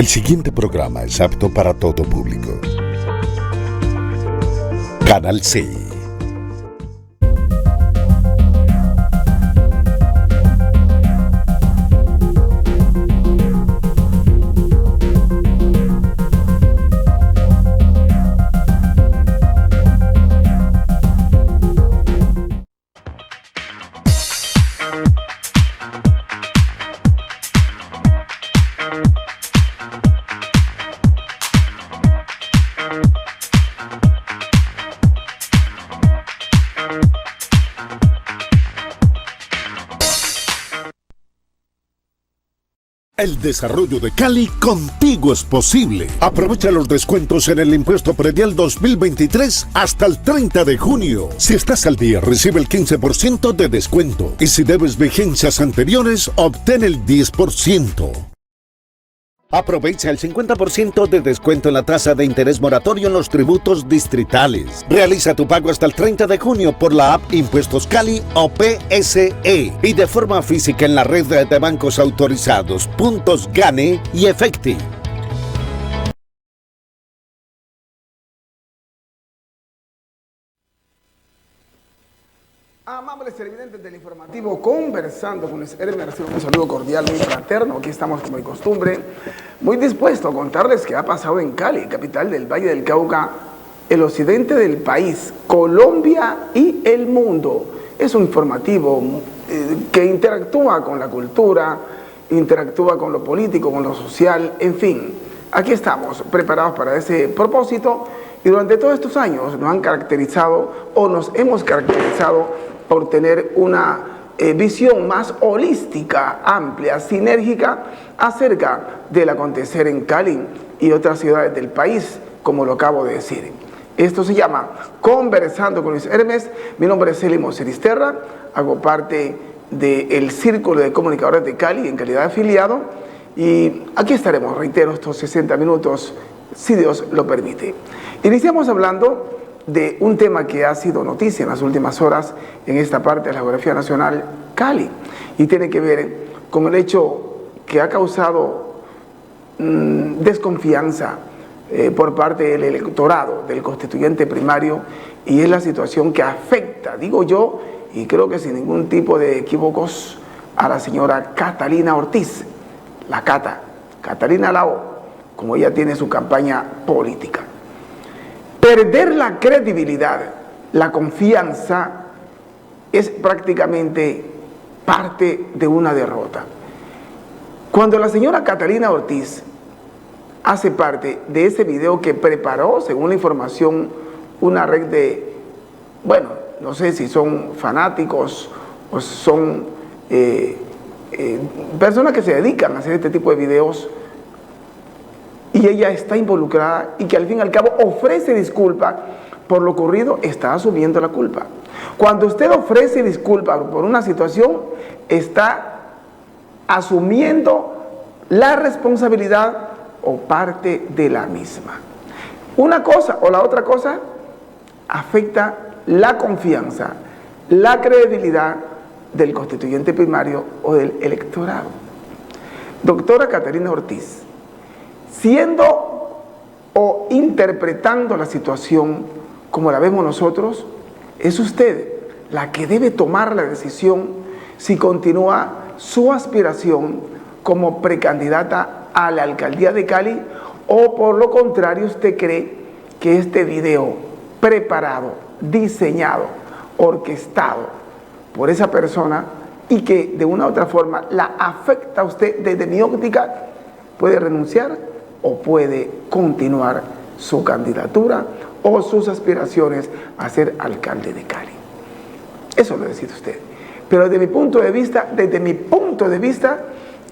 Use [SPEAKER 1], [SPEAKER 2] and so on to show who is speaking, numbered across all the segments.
[SPEAKER 1] El siguiente programa es apto para todo público. Canal C. El desarrollo de Cali contigo es posible. Aprovecha los descuentos en el impuesto predial 2023 hasta el 30 de junio. Si estás al día, recibe el 15% de descuento. Y si debes vigencias anteriores, obtén el 10%. Aprovecha el 50% de descuento en la tasa de interés moratorio en los tributos distritales. Realiza tu pago hasta el 30 de junio por la app Impuestos Cali o PSE y de forma física en la red de bancos autorizados, Puntos Gane y Efecti.
[SPEAKER 2] Amables televidentes del informativo, conversando con Luis Hermes, recibo un saludo cordial, muy fraterno. Aquí estamos como de costumbre, muy dispuesto a contarles qué ha pasado en Cali, capital del Valle del Cauca, el occidente del país, Colombia y el mundo. Es un informativo que interactúa con la cultura, interactúa con lo político, con lo social, en fin. Aquí estamos preparados para ese propósito y durante todos estos años nos han caracterizado o nos hemos caracterizado por tener una visión más holística, amplia, sinérgica acerca del acontecer en Cali y otras ciudades del país, como lo acabo de decir. Esto se llama Conversando con Luis Hermes. Mi nombre es Elimo Seristerra, hago parte del Círculo de Comunicadores de Cali en calidad de afiliado y aquí estaremos, reitero, estos 60 minutos, si Dios lo permite. Iniciamos hablando de un tema que ha sido noticia en las últimas horas en esta parte de la geografía nacional, Cali, y tiene que ver con el hecho que ha causado desconfianza por parte del electorado, del constituyente primario, y es la situación que afecta, digo yo, y creo que sin ningún tipo de equívocos, a la señora Catalina Ortiz, la Cata, Catalina Lao, como ella tiene su campaña política. Perder la credibilidad, la confianza, es prácticamente parte de una derrota. Cuando la señora Catalina Ortiz hace parte de ese video que preparó, según la información, una red de, bueno, no sé si son fanáticos o son personas que se dedican a hacer este tipo de videos, y ella está involucrada y que al fin y al cabo ofrece disculpa por lo ocurrido, está asumiendo la culpa. Cuando usted ofrece disculpa por una situación, está asumiendo la responsabilidad o parte de la misma. Una cosa o la otra cosa afecta la confianza, la credibilidad del constituyente primario o del electorado. Doctora Catalina Ortiz, siendo o interpretando la situación como la vemos nosotros, es usted la que debe tomar la decisión si continúa su aspiración como precandidata a la alcaldía de Cali o por lo contrario usted cree que este video preparado, diseñado, orquestado por esa persona y que de una u otra forma la afecta a usted desde mi óptica, puede renunciar o puede continuar su candidatura o sus aspiraciones a ser alcalde de Cali. Eso lo decide usted. Pero desde mi punto de vista,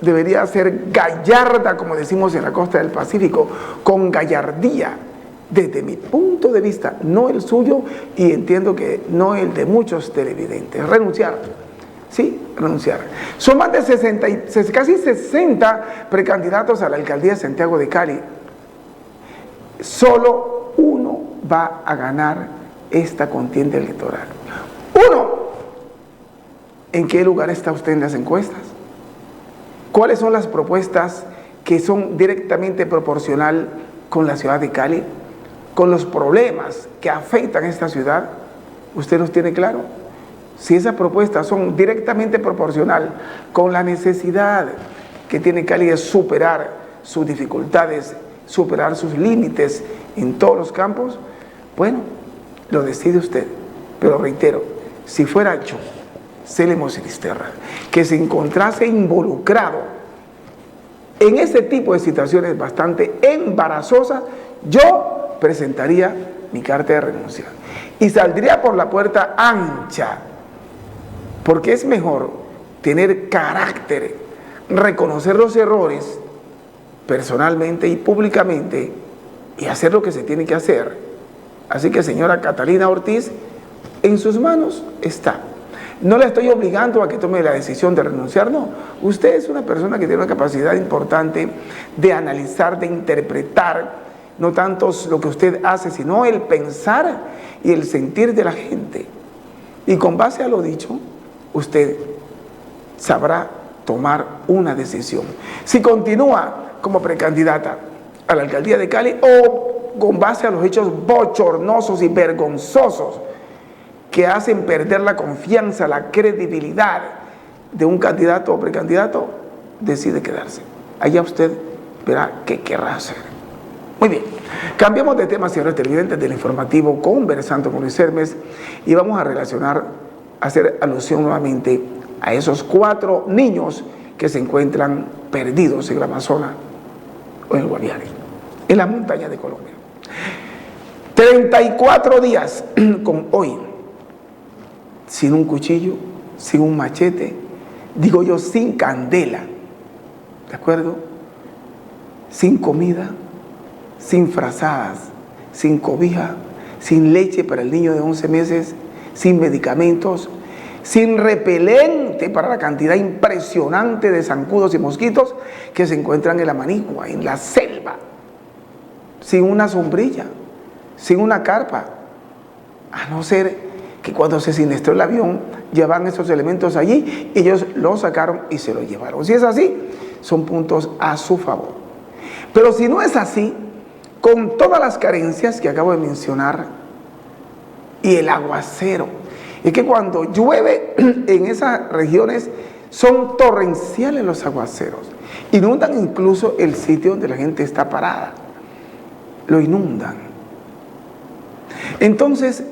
[SPEAKER 2] debería ser gallarda, como decimos en la costa del Pacífico, con gallardía, desde mi punto de vista, no el suyo y entiendo que no el de muchos televidentes. Renunciar. Sí, renunciar. Son más de 60, casi 60 precandidatos a la alcaldía de Santiago de Cali. Solo uno va a ganar esta contienda electoral. ¡Uno! ¿En qué lugar está usted en las encuestas? ¿Cuáles son las propuestas que son directamente proporcional con la ciudad de Cali, con los problemas que afectan a esta ciudad? ¿Usted los tiene claro? Si esas propuestas son directamente proporcional con la necesidad que tiene Cali de superar sus dificultades, superar sus límites en todos los campos, bueno, lo decide usted. Pero reitero, si fuera yo, Célimo Sinisterra, que se encontrase involucrado en este tipo de situaciones bastante embarazosas, yo presentaría mi carta de renuncia y saldría por la puerta ancha, porque es mejor tener carácter, reconocer los errores personalmente y públicamente y hacer lo que se tiene que hacer. Así que, señora Catalina Ortiz, en sus manos está. No le estoy obligando a que tome la decisión de renunciar, no. Usted es una persona que tiene una capacidad importante de analizar, de interpretar, no tanto lo que usted hace, sino el pensar y el sentir de la gente. Y con base a lo dicho, usted sabrá tomar una decisión. Si continúa como precandidata a la alcaldía de Cali o con base a los hechos bochornosos y vergonzosos que hacen perder la confianza, la credibilidad de un candidato o precandidato, decide quedarse. Allá usted verá qué querrá hacer. Muy bien, cambiamos de tema, señores televidentes del informativo Conversando con Luis Hermes, y vamos a relacionar, hacer alusión nuevamente a esos 4 niños que se encuentran perdidos en la Amazonas o en el Guaviare, en la montaña de Colombia. 34 días con hoy, sin un cuchillo, sin un machete, digo yo, sin candela, ¿de acuerdo? Sin comida, sin frazadas, sin cobija, sin leche para el niño de 11 meses, sin medicamentos, sin repelente para la cantidad impresionante de zancudos y mosquitos que se encuentran en la manigua, en la selva, sin una sombrilla, sin una carpa, a no ser que cuando se siniestró el avión llevan esos elementos allí, ellos lo sacaron y se lo llevaron. Si es así, son puntos a su favor. Pero si no es así, con todas las carencias que acabo de mencionar y el aguacero, es que cuando llueve en esas regiones son torrenciales los aguaceros, inundan incluso el sitio donde la gente está parada, lo inundan. Entonces,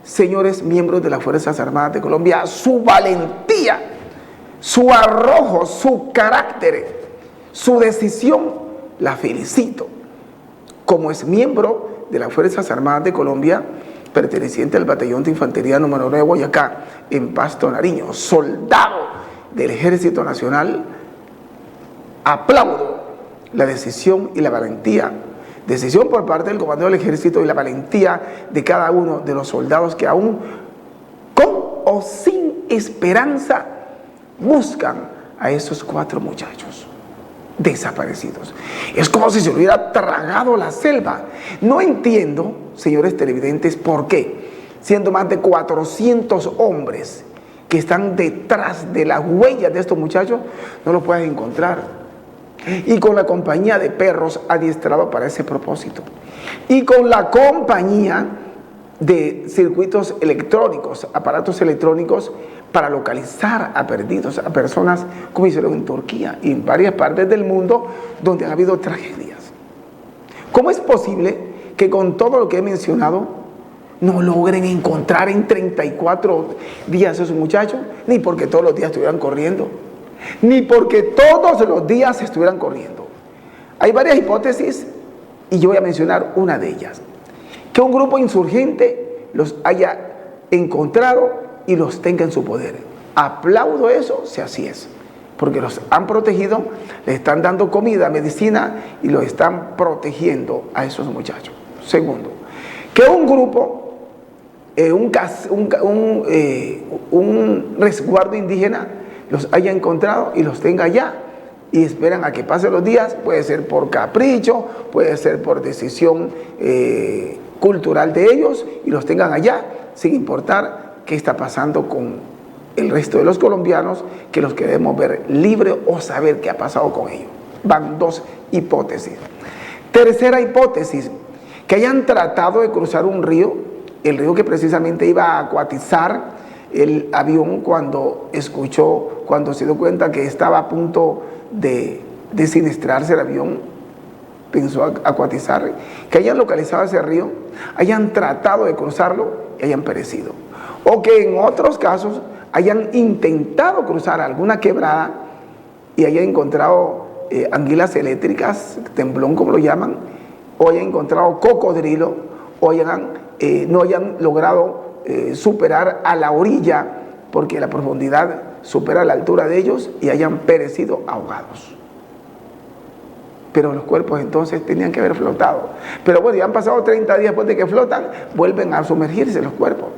[SPEAKER 2] señores miembros de las Fuerzas Armadas de Colombia, su valentía, su arrojo, su carácter, su decisión, la felicito. Como es miembro de las Fuerzas Armadas de Colombia, perteneciente al Batallón de Infantería número 9 de Boyacá, en Pasto, Nariño, soldado del Ejército Nacional, aplaudo la decisión y la valentía. Decisión por parte del comandante del ejército y la valentía de cada uno de los soldados que aún con o sin esperanza buscan a esos 4 muchachos desaparecidos. Es como si se hubiera tragado la selva. No entiendo, señores televidentes, por qué, siendo más de 400 hombres que están detrás de las huellas de estos muchachos, no los pueden encontrar. Y con la compañía de perros adiestrados para ese propósito, y con la compañía de circuitos electrónicos, aparatos electrónicos para localizar a perdidos, a personas como hicieron en Turquía y en varias partes del mundo donde ha habido tragedias. ¿Cómo es posible que con todo lo que he mencionado no logren encontrar en 34 días a esos muchachos? Ni porque todos los días estuvieran corriendo, ni porque todos los días estuvieran corriendo. Hay varias hipótesis y yo voy a mencionar una de ellas. Que un grupo insurgente los haya encontrado y los tenga en su poder. Aplaudo eso si así es, porque los han protegido, les están dando comida, medicina y los están protegiendo a esos muchachos. Segundo, que un grupo, un resguardo indígena los haya encontrado y los tenga allá y esperan a que pasen los días, puede ser por capricho, puede ser por decisión cultural de ellos, y los tengan allá sin importar qué está pasando con el resto de los colombianos, que los queremos ver libres o saber qué ha pasado con ellos. Van dos hipótesis. Tercera hipótesis, que hayan tratado de cruzar un río, el río que precisamente iba a acuatizar el avión cuando se dio cuenta que estaba a punto de siniestrarse el avión, pensó acuatizar, que hayan localizado ese río, hayan tratado de cruzarlo y hayan perecido. O que en otros casos hayan intentado cruzar alguna quebrada y hayan encontrado anguilas eléctricas, temblón como lo llaman, o hayan encontrado cocodrilo, o no hayan logrado superar a la orilla porque la profundidad supera la altura de ellos y hayan perecido ahogados. Pero los cuerpos entonces tenían que haber flotado. Pero bueno, ya han pasado 30 días después de que flotan, vuelven a sumergirse los cuerpos.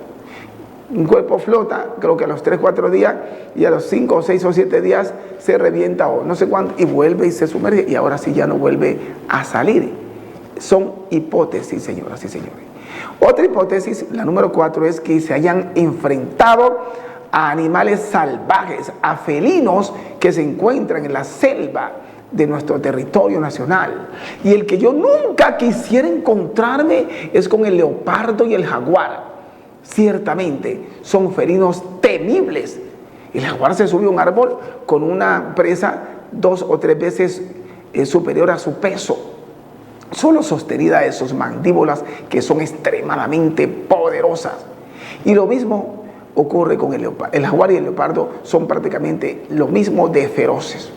[SPEAKER 2] Un cuerpo flota, creo que a los 3 o 4 días, y a los 5 o 6 o 7 días se revienta o no sé cuánto, y vuelve y se sumerge, y ahora sí ya no vuelve a salir. Son hipótesis, señoras y señores. Otra hipótesis, la número 4, es que se hayan enfrentado a animales salvajes, a felinos que se encuentran en la selva de nuestro territorio nacional. Y el que yo nunca quisiera encontrarme es con el leopardo y el jaguar. Ciertamente son felinos temibles. El jaguar se sube a un árbol con una presa 2 o 3 veces superior a su peso, solo sostenida de sus mandíbulas, que son extremadamente poderosas. Y lo mismo ocurre con el leopardo. El jaguar y el leopardo son prácticamente lo mismo de feroces.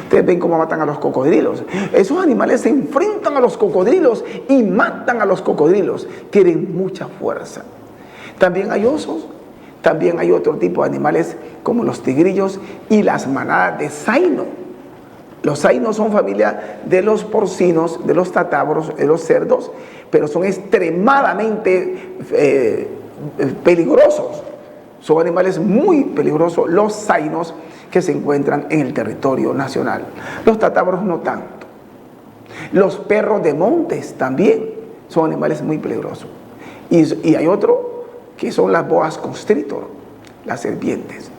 [SPEAKER 2] Ustedes ven cómo matan a los cocodrilos. Esos animales se enfrentan a los cocodrilos y matan a los cocodrilos. Tienen mucha fuerza. También hay osos, también hay otro tipo de animales como los tigrillos y las manadas de zaino. Los zainos son familia de los porcinos, de los tatáburos, de los cerdos, pero son extremadamente peligrosos. Son animales muy peligrosos, los zainos, que se encuentran en el territorio nacional. Los tatáburos no tanto. Los perros de montes también son animales muy peligrosos. Y hay otro que son las boas constrictor, las serpientes.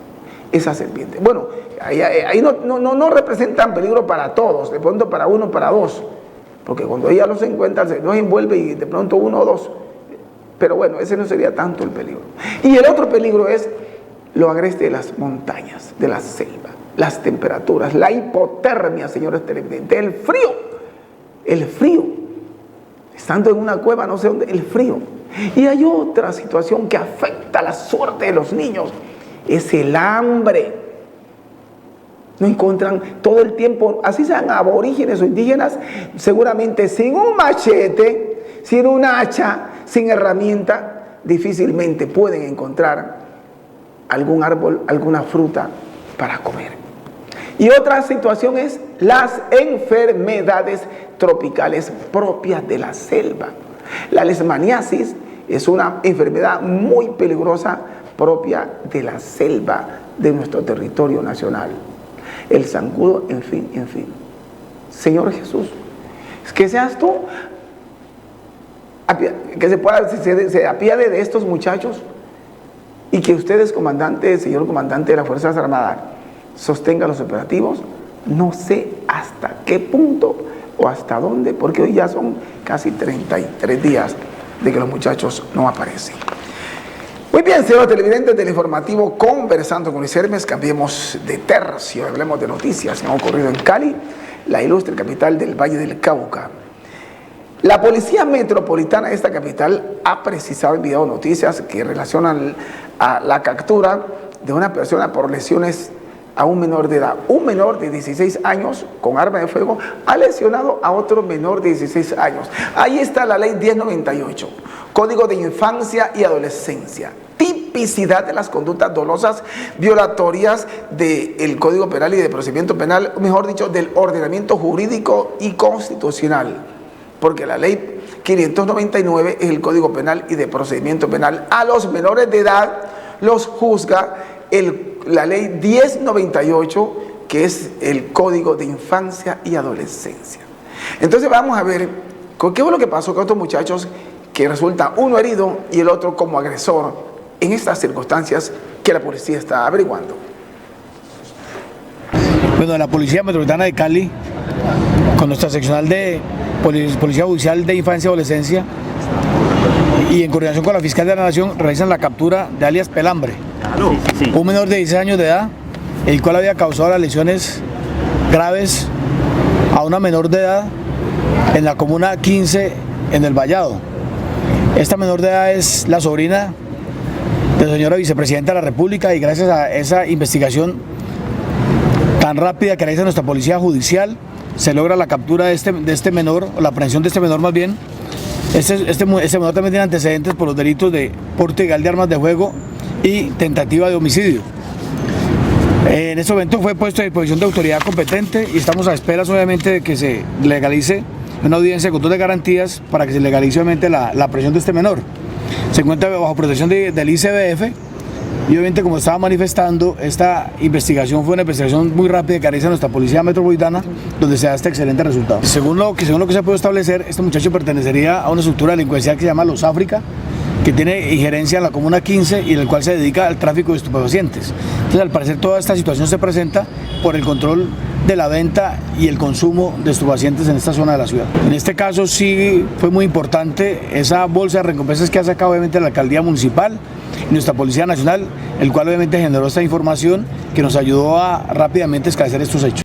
[SPEAKER 2] Esas serpientes. Bueno, ahí no representan peligro para todos, de pronto para uno, para dos. Porque cuando ella los encuentra, los envuelve y de pronto uno o dos. Pero bueno, ese no sería tanto el peligro. Y el otro peligro es lo agreste de las montañas, de la selva, las temperaturas, la hipotermia, señores televidentes, el frío, estando en una cueva, no sé dónde, el frío. Y hay otra situación que afecta la suerte de los niños, es el hambre. No encuentran todo el tiempo, así sean aborígenes o indígenas, seguramente sin un machete, sin un hacha, sin herramienta, difícilmente pueden encontrar algún árbol, alguna fruta para comer. Y otra situación es las enfermedades tropicales propias de la selva. La leishmaniasis es una enfermedad muy peligrosa propia de la selva de nuestro territorio nacional. El zancudo, en fin. Señor Jesús, que seas tú, que se apiade de estos muchachos y que ustedes, señor comandante de las Fuerzas Armadas, sostengan los operativos. No sé hasta qué punto o hasta dónde, porque hoy ya son casi 33 días de que los muchachos no aparecen. Muy bien, señor televidente del informativo Conversando con Luis Hermes, cambiemos de tercio, hablemos de noticias que han ocurrido en Cali, la ilustre capital del Valle del Cauca. La Policía Metropolitana de esta capital ha precisado, enviado noticias que relacionan a la captura de una persona por lesiones a un menor de edad. Un menor de 16 años con arma de fuego ha lesionado a otro menor de 16 años. Ahí está la ley 1098, Código de Infancia y Adolescencia. Tipicidad de las conductas dolosas violatorias del Código Penal y de Procedimiento Penal, mejor dicho, del ordenamiento jurídico y constitucional. Porque la ley 599 es el Código Penal y de Procedimiento Penal. A los menores de edad los juzga la ley 1098, que es el Código de Infancia y Adolescencia. Entonces vamos a ver qué fue lo que pasó con estos muchachos, que resulta uno herido y el otro como agresor en estas circunstancias que la policía está averiguando.
[SPEAKER 3] Bueno, la Policía Metropolitana de Cali con nuestra seccional de Policía Judicial de Infancia y Adolescencia y en coordinación con la Fiscal de la Nación realizan la captura de alias Pelambre, un menor de 16 años de edad, el cual había causado las lesiones graves a una menor de edad en la comuna 15 en el Vallado. Esta menor de edad es la sobrina de la señora vicepresidenta de la República y gracias a esa investigación tan rápida que realiza nuestra policía judicial se logra la captura de este menor, o la aprehensión de este menor más bien. Este menor también tiene antecedentes por los delitos de porte ilegal de armas de fuego y tentativa de homicidio. En este momento fue puesto a disposición de autoridad competente y estamos a esperas obviamente de que se legalice una audiencia de control de garantías para que se legalice obviamente la aprehensión de este menor. Se encuentra bajo protección del ICBF y obviamente, como estaba manifestando, esta investigación fue una investigación muy rápida que realiza nuestra Policía Metropolitana, donde se da este excelente resultado. Según lo que se puede establecer, este muchacho pertenecería a una estructura delincuencial que se llama Los África, que tiene injerencia en la comuna 15 y en el cual se dedica al tráfico de estupefacientes. Entonces, al parecer, toda esta situación se presenta por el control de la venta y el consumo de estupefacientes en esta zona de la ciudad. En este caso sí fue muy importante esa bolsa de recompensas que ha sacado obviamente la Alcaldía Municipal y nuestra Policía Nacional, el cual obviamente generó esta información que nos ayudó a rápidamente esclarecer estos hechos.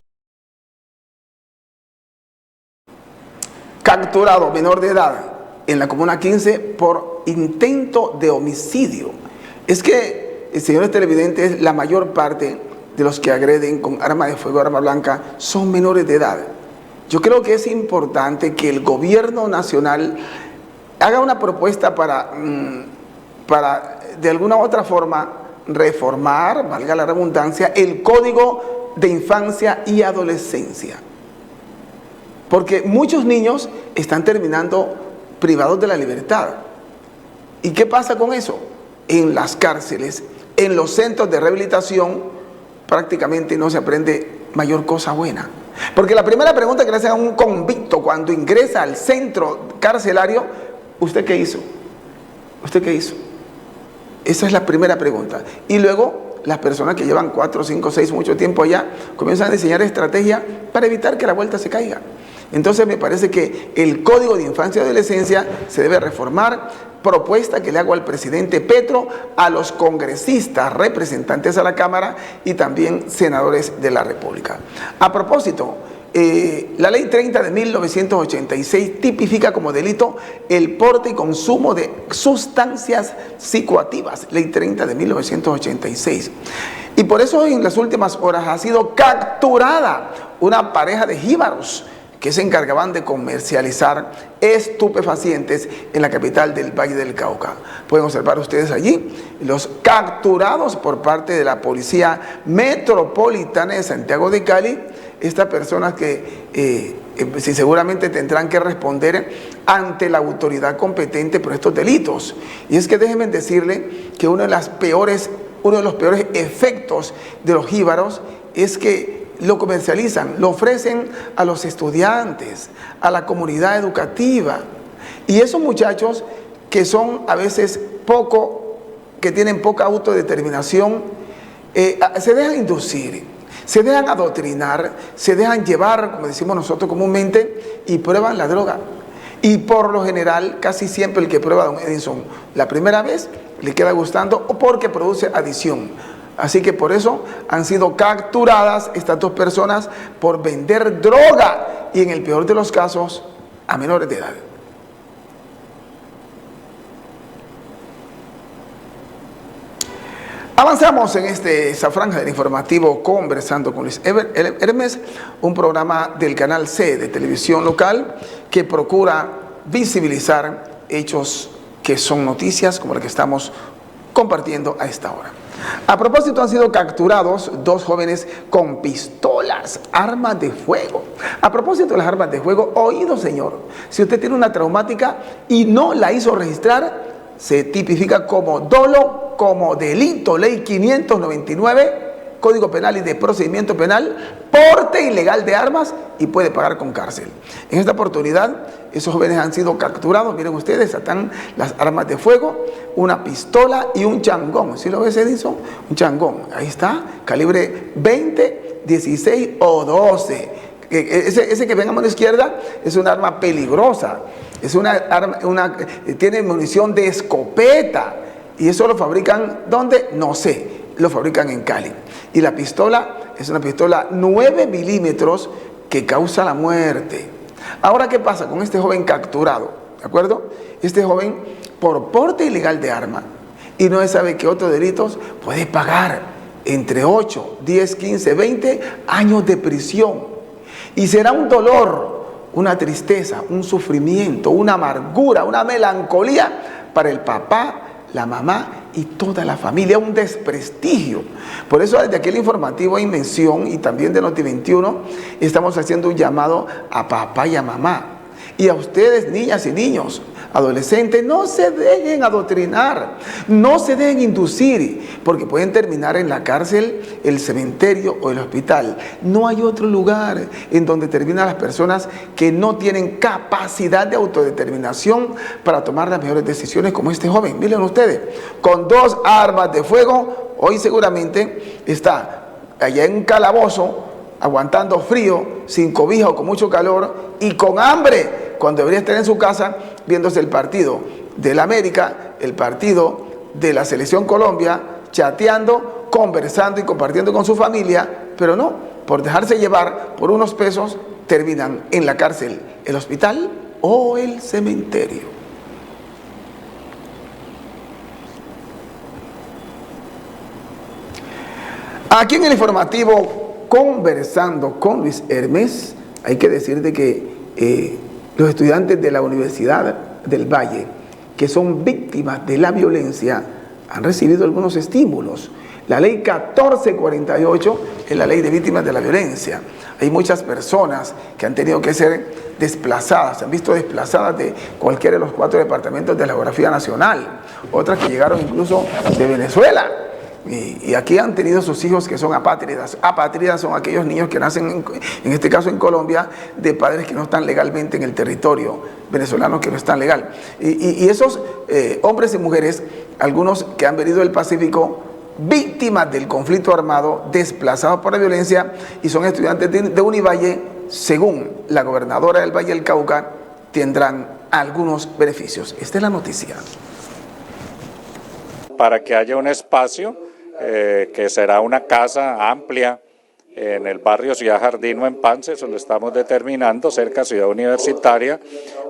[SPEAKER 2] Capturado menor de edad en la comuna 15 por intento de homicidio. Es que, señores televidentes, la mayor parte de los que agreden con arma de fuego, arma blanca, son menores de edad. Yo creo que es importante que el gobierno nacional haga una propuesta para de alguna u otra forma reformar, valga la redundancia, el Código de Infancia y Adolescencia. Porque muchos niños están terminando privados de la libertad. ¿Y qué pasa con eso? En las cárceles, en los centros de rehabilitación, prácticamente no se aprende mayor cosa buena. Porque la primera pregunta que le hacen a un convicto cuando ingresa al centro carcelario, ¿usted qué hizo? ¿Usted qué hizo? Esa es la primera pregunta. Y luego las personas que llevan 4, 5, 6, mucho tiempo allá, comienzan a diseñar estrategias para evitar que la vuelta se caiga. Entonces me parece que el Código de Infancia y Adolescencia se debe reformar. Propuesta que le hago al presidente Petro, a los congresistas, representantes a la Cámara y también senadores de la República. A propósito, la Ley 30 de 1986 tipifica como delito el porte y consumo de sustancias psicoactivas. Ley 30 de 1986. Y por eso en las últimas horas ha sido capturada una pareja de jíbaros que se encargaban de comercializar estupefacientes en la capital del Valle del Cauca. Pueden observar ustedes allí los capturados por parte de la Policía Metropolitana de Santiago de Cali, estas personas que seguramente tendrán que responder ante la autoridad competente por estos delitos. Y es que déjenme decirle que uno de los peores efectos de los jíbaros es que lo comercializan, lo ofrecen a los estudiantes, a la comunidad educativa. Y esos muchachos que son a veces que tienen poca autodeterminación, se dejan inducir, se dejan adoctrinar, se dejan llevar, como decimos nosotros comúnmente, y prueban la droga. Y por lo general, casi siempre el que prueba, don Edison, la primera vez le queda gustando o porque produce adicción. Así que por eso han sido capturadas estas dos personas por vender droga y en el peor de los casos a menores de edad. Avanzamos en esta franja del informativo Conversando con Luis Hermes, un programa del canal C de televisión local que procura visibilizar hechos que son noticias como la que estamos compartiendo a esta hora. A propósito, han sido capturados dos jóvenes con pistolas, armas de fuego. A propósito de las armas de fuego, oído señor, si usted tiene una traumática y no la hizo registrar, se tipifica como dolo, como delito, ley 599, Código Penal y de Procedimiento Penal, porte ilegal de armas y puede pagar con cárcel. En esta oportunidad, esos jóvenes han sido capturados. Miren ustedes, están las armas de fuego, una pistola y un changón. ¿Sí lo ves, Edison? Un changón. Ahí está, calibre 20, 16 o 12. Ese que ven a mano izquierda es un arma peligrosa, es una arma, tiene munición de escopeta, y eso lo fabrican, ¿dónde? No sé, lo fabrican en Cali. Y la pistola es una pistola 9 milímetros que causa la muerte. Ahora, ¿qué pasa con este joven capturado? ¿De acuerdo? Este joven, por porte ilegal de arma, y no se sabe qué otros delitos, puede pagar entre 8, 10, 15, 20 años de prisión. Y será un dolor, una tristeza, un sufrimiento, una amargura, una melancolía para el papá, la mamá y toda la familia, un desprestigio. Por eso desde aquel informativo en mención y también de Noti21 estamos haciendo un llamado a papá y a mamá. Y a ustedes, niñas y niños, adolescentes, no se dejen adoctrinar, no se dejen inducir, porque pueden terminar en la cárcel, el cementerio o el hospital. No hay otro lugar en donde terminan las personas que no tienen capacidad de autodeterminación para tomar las mejores decisiones, como este joven. Miren ustedes, con 2 armas de fuego, hoy seguramente está allá en un calabozo, aguantando frío, sin cobija o con mucho calor y con hambre, cuando debería estar en su casa viéndose el partido del América, el partido de la Selección Colombia, chateando, conversando y compartiendo con su familia, pero no, por dejarse llevar por unos pesos, terminan en la cárcel, el hospital o el cementerio. Aquí en el informativo Conversando con Luis Hermes, hay que decirte que los estudiantes de la Universidad del Valle, que son víctimas de la violencia, han recibido algunos estímulos. La ley 1448 es la ley de víctimas de la violencia. Hay muchas personas que han tenido que ser desplazadas, se han visto desplazadas de cualquiera de los 4 departamentos de la geografía nacional, otras que llegaron incluso de Venezuela. Y aquí han tenido sus hijos que son apátridas. Apátridas son aquellos niños que nacen, en este caso en Colombia, de padres que no están legalmente en el territorio, venezolanos que no están legal. Y esos hombres y mujeres, algunos que han venido del Pacífico, víctimas del conflicto armado, desplazados por la violencia, y son estudiantes de Univalle, según la gobernadora del Valle del Cauca, tendrán algunos beneficios. Esta es la noticia.
[SPEAKER 4] Para que haya un espacio que será una casa amplia en el barrio Ciudad Jardín o en Pance, eso lo estamos determinando, cerca de Ciudad Universitaria,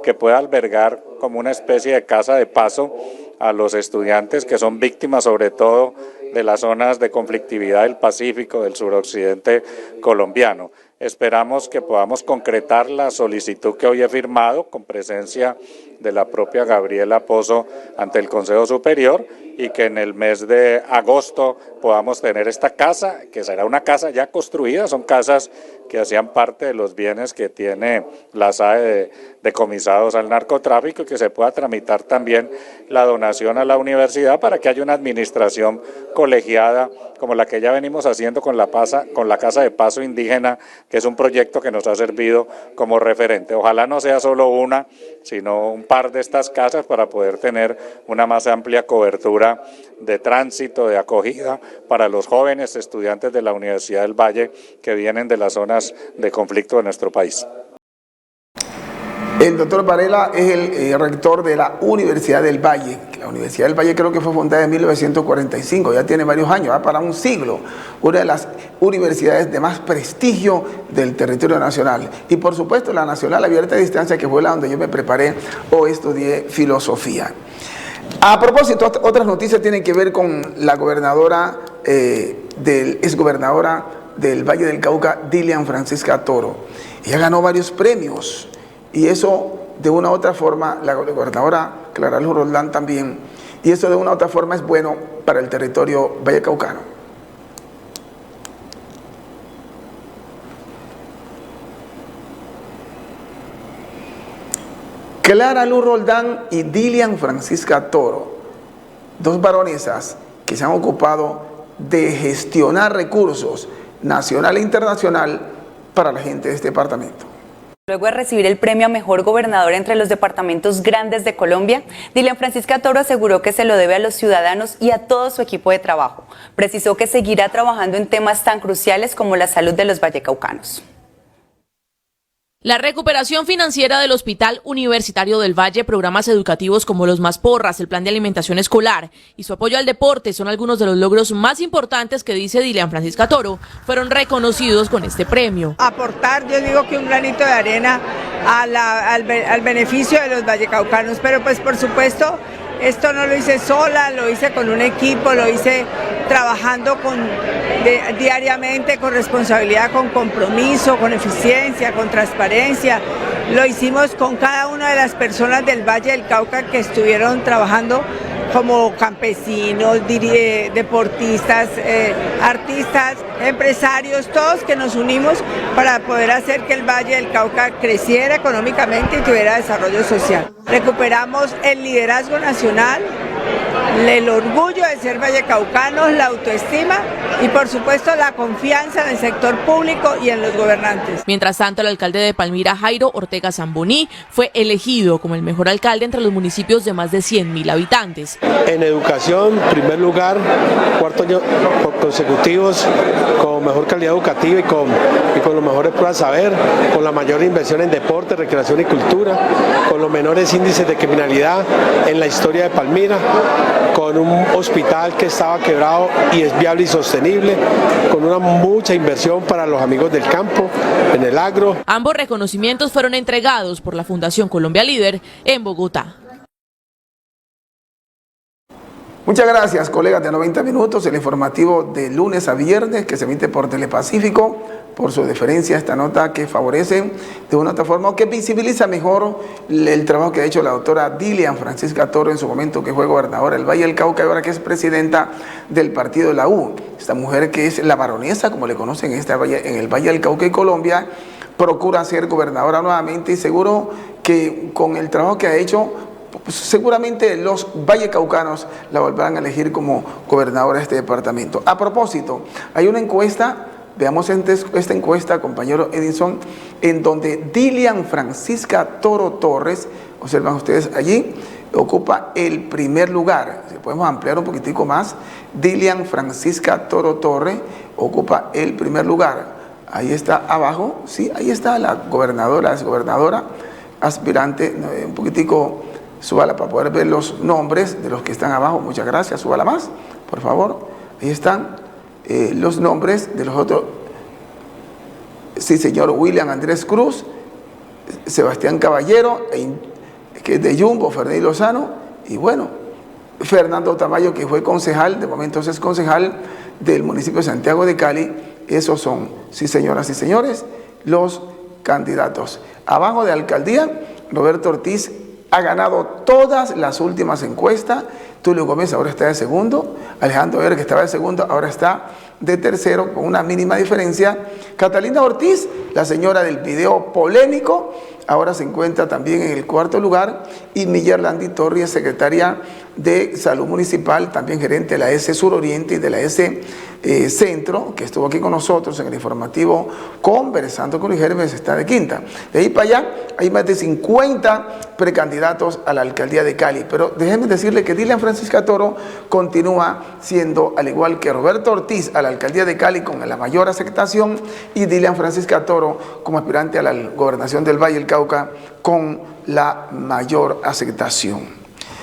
[SPEAKER 4] que pueda albergar como una especie de casa de paso a los estudiantes que son víctimas sobre todo de las zonas de conflictividad del Pacífico, del suroccidente colombiano. Esperamos que podamos concretar la solicitud que hoy he firmado con presencia de la propia Gabriela Pozo ante el Consejo Superior y que en el mes de agosto podamos tener esta casa, que será una casa ya construida, son casas que hacían parte de los bienes que tiene la SAE decomisados al narcotráfico, y que se pueda tramitar también la donación a la universidad para que haya una administración colegiada como la que ya venimos haciendo con la Casa de Paso Indígena, que es un proyecto que nos ha servido como referente. Ojalá no sea solo una, sino un par de estas casas para poder tener una más amplia cobertura de tránsito, de acogida para los jóvenes estudiantes de la Universidad del Valle que vienen de las zonas de conflicto de nuestro país.
[SPEAKER 2] El doctor Varela es el rector de la Universidad del Valle. La Universidad del Valle creo que fue fundada en 1945, ya tiene varios años, va para un siglo. Una de las universidades de más prestigio del territorio nacional. Y por supuesto la Nacional Abierta a Distancia, que fue la donde yo me preparé o estudié filosofía. A propósito, otras noticias tienen que ver con la gobernadora, exgobernadora del Valle del Cauca, Dilian Francisca Toro. Ella ganó varios premios. Y eso, de una u otra forma, la gobernadora Clara Luz Roldán también, y eso de una u otra forma es bueno para el territorio vallecaucano. Clara Luz Roldán y Dilian Francisca Toro, 2 varonesas que se han ocupado de gestionar recursos nacional e internacional para la gente de este departamento.
[SPEAKER 5] Luego de recibir el premio a Mejor Gobernador entre los departamentos grandes de Colombia, Dilian Francisca Toro aseguró que se lo debe a los ciudadanos y a todo su equipo de trabajo. Precisó que seguirá trabajando en temas tan cruciales como la salud de los vallecaucanos.
[SPEAKER 6] La recuperación financiera del Hospital Universitario del Valle, programas educativos como los Mazporras, el plan de alimentación escolar y su apoyo al deporte son algunos de los logros más importantes que, dice Dilian Francisca Toro, fueron reconocidos con este premio.
[SPEAKER 7] Aportar, yo digo que un granito de arena al beneficio de los vallecaucanos, pero pues por supuesto esto no lo hice sola, lo hice con un equipo, lo hice trabajando diariamente con responsabilidad, con compromiso, con eficiencia, con transparencia. Lo hicimos con cada una de las personas del Valle del Cauca que estuvieron trabajando como campesinos, deportistas, artistas, empresarios, todos que nos unimos para poder hacer que el Valle del Cauca creciera económicamente y tuviera desarrollo social. Recuperamos el liderazgo nacional, el orgullo de ser vallecaucanos, la autoestima y por supuesto la confianza en el sector público y en los gobernantes.
[SPEAKER 6] Mientras tanto, el alcalde de Palmira, Jairo Ortega Zamboní, fue elegido como el mejor alcalde entre los municipios de más de 100.000 habitantes.
[SPEAKER 8] En educación, primer lugar, cuarto año consecutivos, con mejor calidad educativa y con los mejores pruebas de saber, con la mayor inversión en deporte, recreación y cultura, con los menores índices de criminalidad en la historia de Palmira, con un hospital que estaba quebrado y es viable y sostenible, con una mucha inversión para los amigos del campo, en el agro.
[SPEAKER 6] Ambos reconocimientos fueron entregados por la Fundación Colombia Líder en Bogotá.
[SPEAKER 2] Muchas gracias, colegas de 90 Minutos, el informativo de lunes a viernes que se emite por Telepacífico, por su deferencia a esta nota que favorece de una otra forma o que visibiliza mejor el trabajo que ha hecho la doctora Dilian Francisca Toro en su momento que fue gobernadora del Valle del Cauca y ahora que es presidenta del partido de la U. Esta mujer que es la baronesa, como le conocen en el Valle del Cauca y Colombia, procura ser gobernadora nuevamente y seguro que con el trabajo que ha hecho, seguramente los vallecaucanos la volverán a elegir como gobernadora de este departamento. A propósito, hay una encuesta, veamos esta encuesta, compañero Edison, en donde Dilian Francisca Toro Torres, observan ustedes allí, ocupa el primer lugar. Si podemos ampliar un poquitico más, Dilian Francisca Toro Torres ocupa el primer lugar. Ahí está abajo, sí, ahí está la gobernadora, es gobernadora aspirante, un poquitico. Súbala para poder ver los nombres de los que están abajo. Muchas gracias. Súbala más, por favor. Ahí están los nombres de los otros. Sí, señor William Andrés Cruz, Sebastián Caballero, que es de Jumbo, Fernández Lozano, y bueno, Fernando Tamayo, que fue concejal, de momento es concejal del municipio de Santiago de Cali. Esos son, sí, señoras y señores, los candidatos. Abajo de alcaldía, Roberto Ortiz ha ganado todas las últimas encuestas. Tulio Gómez ahora está de segundo. Alejandro Vera, que estaba de segundo, ahora está de tercero con una mínima diferencia. Catalina Ortiz, la señora del video polémico, ahora se encuentra también en el cuarto lugar. Y Millerlandi Torres, secretaria de Salud Municipal, también gerente de la S Suroriente y de la S Centro, que estuvo aquí con nosotros en el informativo conversando con Luis Hermes, está de quinta. De ahí para allá hay más de 50 precandidatos a la alcaldía de Cali. Pero déjenme decirle que Dilian Francisca Toro continúa siendo, al igual que Roberto Ortiz, a la alcaldía de Cali con la mayor aceptación y Dilian Francisca Toro como aspirante a la gobernación del Valle del Cauca con la mayor aceptación.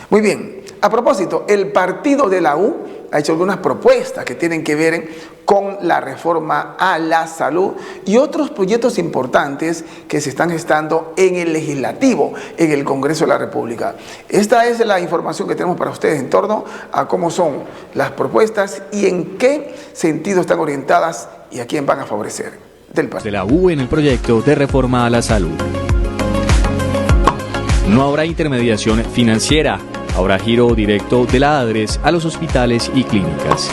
[SPEAKER 2] Muy bien, a propósito, el partido de la U ha hecho algunas propuestas que tienen que ver con la reforma a la salud y otros proyectos importantes que se están gestando en el legislativo, en el Congreso de la República. Esta es la información que tenemos para ustedes en torno a cómo son las propuestas y en qué sentido están orientadas y a quién van a favorecer del partido.
[SPEAKER 9] De la U en el proyecto de reforma a la salud. No habrá intermediación financiera. Habrá giro directo de la ADRES a los hospitales y clínicas.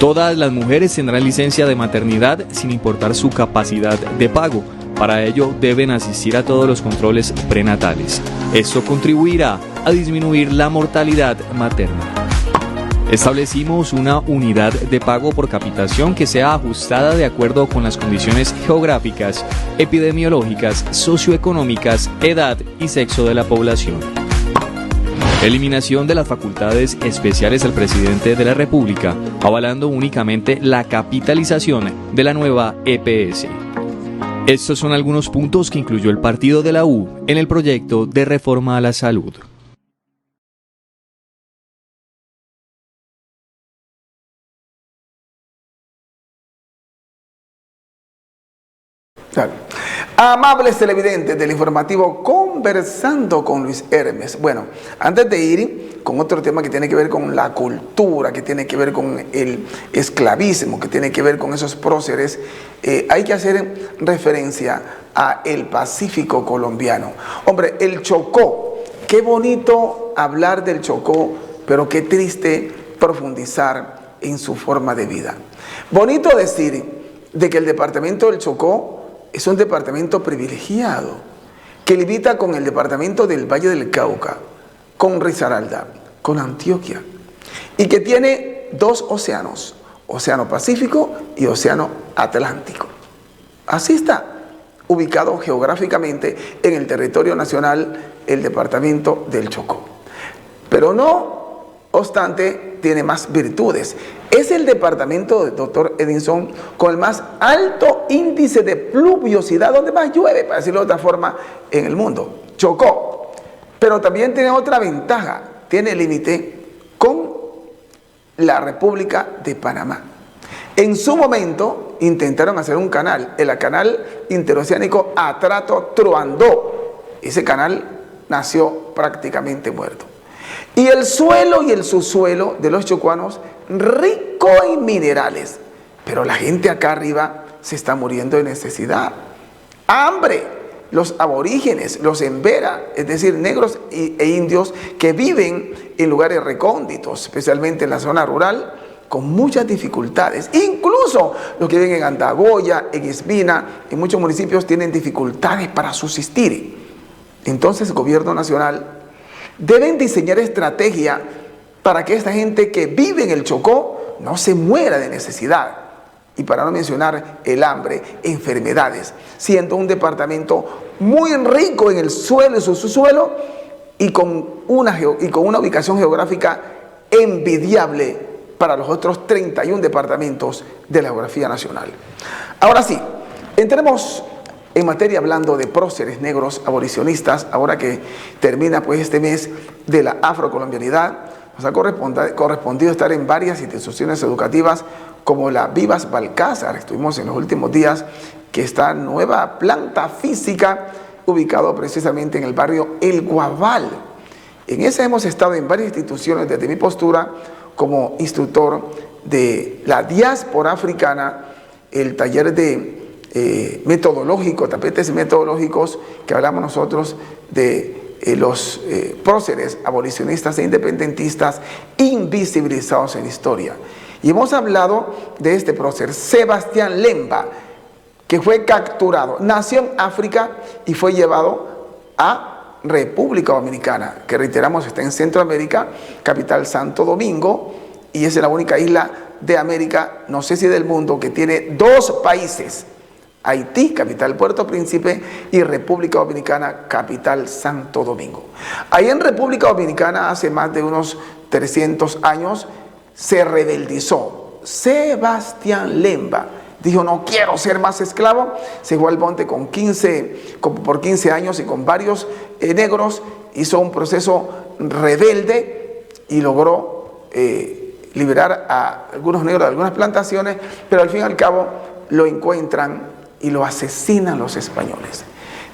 [SPEAKER 9] Todas las mujeres tendrán licencia de maternidad sin importar su capacidad de pago. Para ello deben asistir a todos los controles prenatales. Esto contribuirá a disminuir la mortalidad materna. Establecimos una unidad de pago por capitación que sea ajustada de acuerdo con las condiciones geográficas, epidemiológicas, socioeconómicas, edad y sexo de la población. Eliminación de las facultades especiales al presidente de la República, avalando únicamente la capitalización de la nueva EPS. Estos son algunos puntos que incluyó el partido de la U en el proyecto de reforma a la salud.
[SPEAKER 2] Claro. Amables televidentes del informativo Conversando con Luis Hermes. Bueno, antes de ir con otro tema que tiene que ver con la cultura, que tiene que ver con el esclavismo, que tiene que ver con esos próceres, hay que hacer referencia a el Pacífico colombiano. Hombre, el Chocó, qué bonito hablar del Chocó, pero qué triste profundizar en su forma de vida. Bonito decir de que el departamento del Chocó es un departamento privilegiado que limita con el departamento del Valle del Cauca, con Risaralda, con Antioquia, y que tiene dos océanos, Océano Pacífico y Océano Atlántico. Así está ubicado geográficamente en el territorio nacional el departamento del Chocó. Pero no obstante, tiene más virtudes. Es el departamento del doctor Edinson con el más alto índice de pluviosidad, donde más llueve, para decirlo de otra forma, en el mundo. Chocó. Pero también tiene otra ventaja. Tiene límite con la República de Panamá. En su momento intentaron hacer un canal, el canal interoceánico Atrato-Truandó. Ese canal nació prácticamente muerto. Y el suelo y el subsuelo de los chocuanos rico en minerales. Pero la gente acá arriba se está muriendo de necesidad. Hambre. Los aborígenes, los embera, es decir, negros e indios que viven en lugares recónditos, especialmente en la zona rural, con muchas dificultades. Incluso los que viven en Andagoya, en Espina, en muchos municipios tienen dificultades para subsistir. Entonces el gobierno nacional deben diseñar estrategia para que esta gente que vive en el Chocó no se muera de necesidad. Y para no mencionar el hambre, enfermedades, siendo un departamento muy rico en el suelo y su subsuelo y con una ubicación geográfica envidiable para los otros 31 departamentos de la geografía nacional. Ahora sí, entremos en materia hablando de próceres negros abolicionistas, ahora que termina pues este mes de la afrocolombianidad. Nos ha correspondido estar en varias instituciones educativas como la Vivas Balcázar. Estuvimos en los últimos días, que está nueva planta física ubicado precisamente en el barrio El Guabal. En esa hemos estado en varias instituciones desde mi postura como instructor de la diáspora africana, el taller de metodológico, tapetes metodológicos que hablamos nosotros de los próceres abolicionistas e independentistas invisibilizados en la historia. Y hemos hablado de este prócer, Sebastián Lemba, que fue capturado, nació en África y fue llevado a República Dominicana, que reiteramos está en Centroamérica, capital Santo Domingo, y es la única isla de América, no sé si del mundo, que tiene dos países: Haití, capital Puerto Príncipe, y República Dominicana, capital Santo Domingo. Ahí en República Dominicana, hace más de unos 300 años, se rebeldizó Sebastián Lemba. Dijo, no quiero ser más esclavo. Se fue al monte por 15 años y con varios negros. Hizo un proceso rebelde y logró liberar a algunos negros de algunas plantaciones, pero al fin y al cabo lo encuentran y lo asesinan los españoles.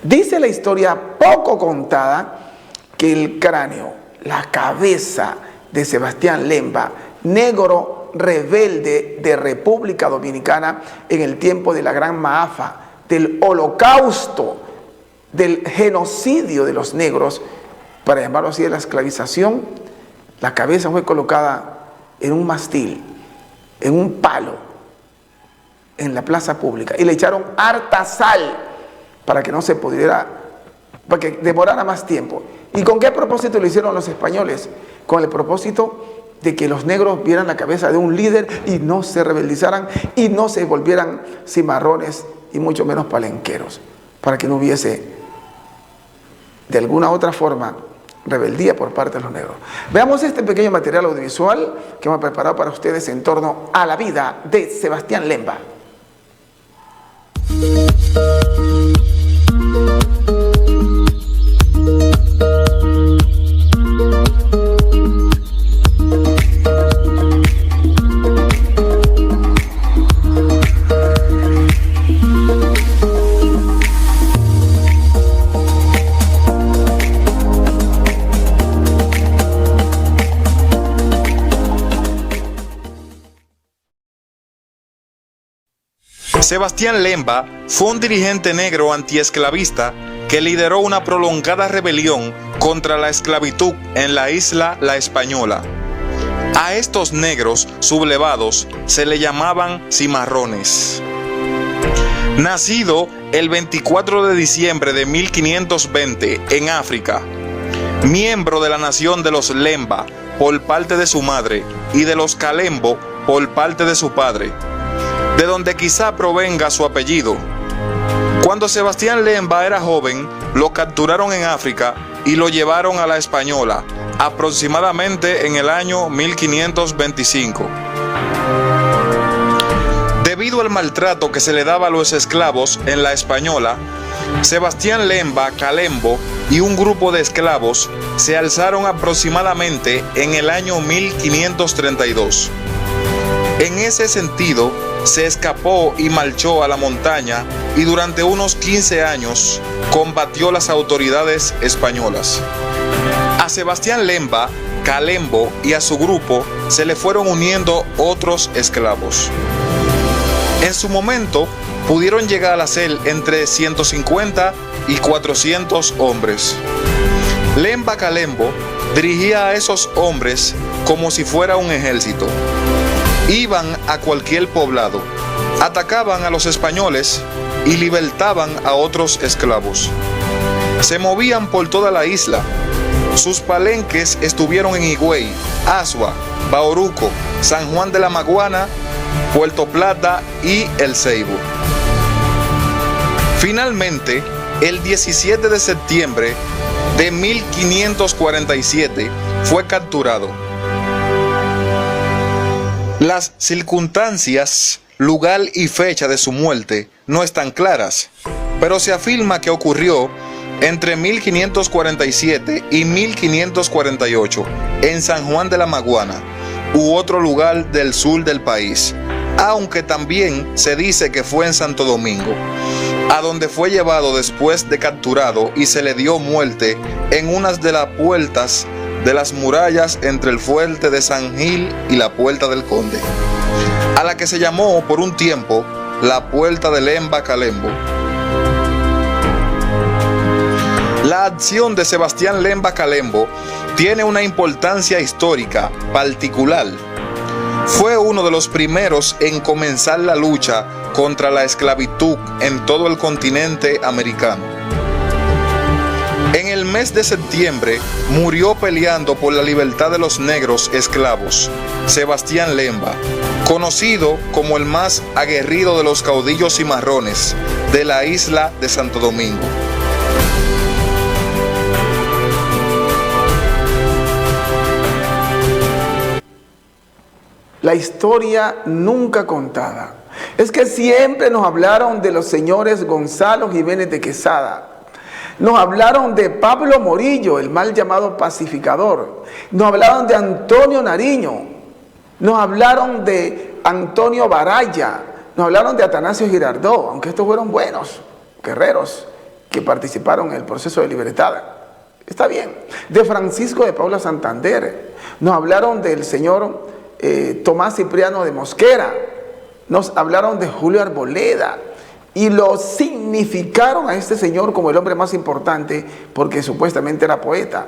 [SPEAKER 2] Dice la historia poco contada que el cráneo, la cabeza de Sebastián Lemba, negro rebelde de República Dominicana en el tiempo de la Gran Maafa, del holocausto, del genocidio de los negros, para llamarlo así, de la esclavización, la cabeza fue colocada en un mastil, en un palo, en la plaza pública, y le echaron harta sal para que no se pudiera, para que demorara más tiempo. ¿Y con qué propósito lo hicieron los españoles? Con el propósito de que los negros vieran la cabeza de un líder y no se rebeldizaran y no se volvieran cimarrones y mucho menos palenqueros, para que no hubiese de alguna otra forma rebeldía por parte de los negros. Veamos este pequeño material audiovisual que hemos preparado para ustedes en torno a la vida de Sebastián Lemba.
[SPEAKER 10] Sebastián Lemba fue un dirigente negro antiesclavista que lideró una prolongada rebelión contra la esclavitud en la isla La Española. A estos negros sublevados se le llamaban cimarrones. Nacido el 24 de diciembre de 1520 en África, miembro de la nación de los Lemba por parte de su madre y de los Kalembo por parte de su padre, de donde quizá provenga su apellido. Cuando Sebastián Lemba era joven, lo capturaron en África y lo llevaron a La Española, aproximadamente en el año 1525. Debido al maltrato que se le daba a los esclavos en La Española, Sebastián Lemba Kalembo y un grupo de esclavos se alzaron aproximadamente en el año 1532. En ese sentido, se escapó y marchó a la montaña y durante unos 15 años combatió las autoridades españolas. A Sebastián Lemba, Kalembo y a su grupo se le fueron uniendo otros esclavos. En su momento pudieron llegar a ser entre 150 y 400 hombres. Lemba Kalembo dirigía a esos hombres como si fuera un ejército. Iban a cualquier poblado, atacaban a los españoles y libertaban a otros esclavos. Se movían por toda la isla. Sus palenques estuvieron en Higüey, Azua, Bauruco, San Juan de la Maguana, Puerto Plata y El Ceibo. Finalmente, el 17 de septiembre de 1547 fue capturado. Las circunstancias, lugar y fecha de su muerte no están claras, pero se afirma que ocurrió entre 1547 y 1548 en San Juan de la Maguana u otro lugar del sur del país, aunque también se dice que fue en Santo Domingo, a donde fue llevado después de capturado y se le dio muerte en una de las puertas de las murallas entre el fuerte de San Gil y la Puerta del Conde, a la que se llamó por un tiempo la Puerta de Lemba Kalembo. La acción de Sebastián Lemba Kalembo tiene una importancia histórica particular. Fue uno de los primeros en comenzar la lucha contra la esclavitud en todo el continente americano. En el mes de septiembre murió peleando por la libertad de los negros esclavos, Sebastián Lemba, conocido como el más aguerrido de los caudillos cimarrones de la isla de Santo Domingo.
[SPEAKER 2] La historia nunca contada. Es que siempre nos hablaron de los señores Gonzalo Jiménez de Quesada. Nos hablaron de Pablo Morillo, el mal llamado pacificador. Nos hablaron de Antonio Nariño. Nos hablaron de Antonio Baraya. Nos hablaron de Atanasio Girardot, aunque estos fueron buenos guerreros que participaron en el proceso de libertad. Está bien. De Francisco de Paula Santander. Nos hablaron del señor Tomás Cipriano de Mosquera. Nos hablaron de Julio Arboleda. Y lo significaron a este señor como el hombre más importante porque supuestamente era poeta.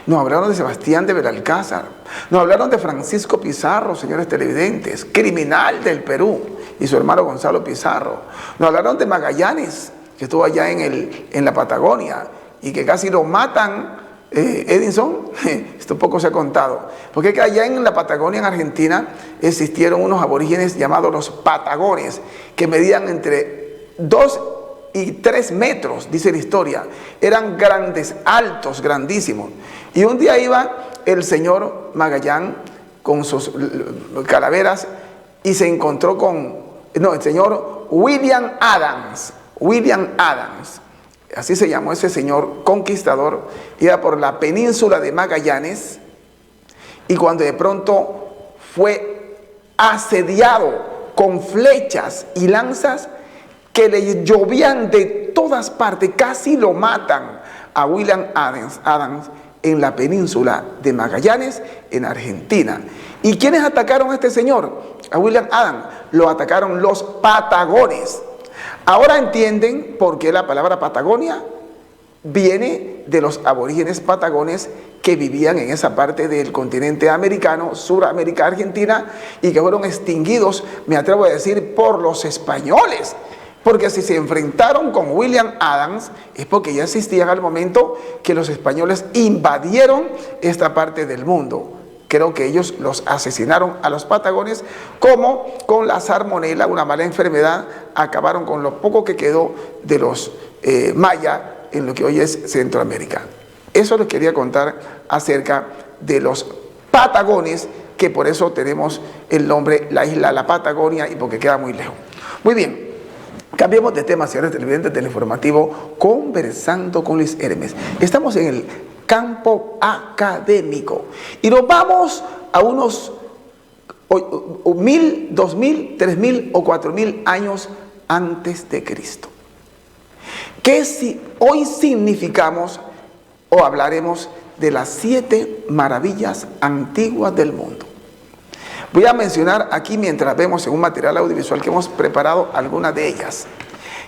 [SPEAKER 2] Nos hablaron de Sebastián de Belalcázar. Nos hablaron de Francisco Pizarro, señores televidentes, criminal del Perú, y su hermano Gonzalo Pizarro. Nos hablaron de Magallanes, que estuvo allá en la Patagonia y que casi lo matan. Edinson, esto poco se ha contado, porque allá en la Patagonia, en Argentina, existieron unos aborígenes llamados los patagones, que medían entre 2 y 3 metros, dice la historia. Eran grandes, altos, grandísimos. Y un día iba el señor Magallán con sus calaveras y se encontró con, el señor William Adams, así se llamó ese señor conquistador, iba por la península de Magallanes, y cuando de pronto fue asediado con flechas y lanzas que le llovían de todas partes, casi lo matan a William Adams en la península de Magallanes, en Argentina. ¿Y quiénes atacaron a este señor? A William Adams, lo atacaron los patagones. Ahora entienden por qué la palabra Patagonia viene de los aborígenes patagones que vivían en esa parte del continente americano, Suramérica, Argentina, y que fueron extinguidos, me atrevo a decir, por los españoles. Porque si se enfrentaron con William Adams, es porque ya existían al momento que los españoles invadieron esta parte del mundo. Creo que ellos los asesinaron a los patagones, como con la salmonela, una mala enfermedad, acabaron con lo poco que quedó de los mayas en lo que hoy es Centroamérica. Eso les quería contar acerca de los patagones, que por eso tenemos el nombre, la isla La Patagonia, y porque queda muy lejos. Muy bien, cambiemos de tema, señores televidentes del informativo, conversando con Luis Hermes. Estamos en el campo académico y nos vamos a unos 1000, 2000, 3000 o 4000 años antes de Cristo. ¿Qué si hoy significamos o hablaremos de las 7 maravillas antiguas del mundo? Voy a mencionar aquí, mientras vemos en un material audiovisual que hemos preparado, algunas de ellas.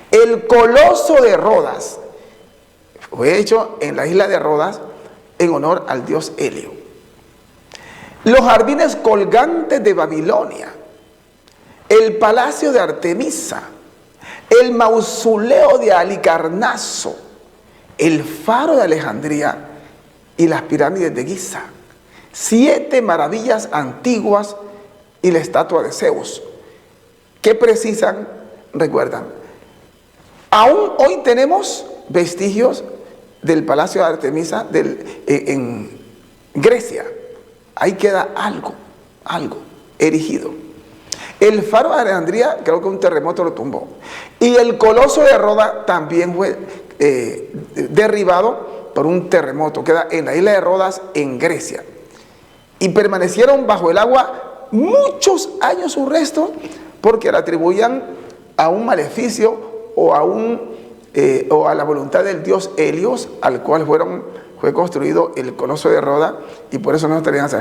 [SPEAKER 2] El Coloso de Rodas fue hecho en la isla de Rodas en honor al dios Helio. Los jardines colgantes de Babilonia, el palacio de Artemisa, el mausoleo de Halicarnaso, el faro de Alejandría y las pirámides de Giza. 7 maravillas antiguas y la estatua de Zeus, que precisan, recuerdan, aún hoy tenemos vestigios del palacio de Artemisa en Grecia. Ahí queda algo erigido. El faro de Alejandría, creo que un terremoto lo tumbó. Y el Coloso de Rodas también fue derribado por un terremoto. Queda en la isla de Rodas, en Grecia. Y permanecieron bajo el agua muchos años sus restos, porque le atribuían a un maleficio o a la voluntad del dios Helios, al cual fue construido el Coloso de Rodas, y por eso no estarían así.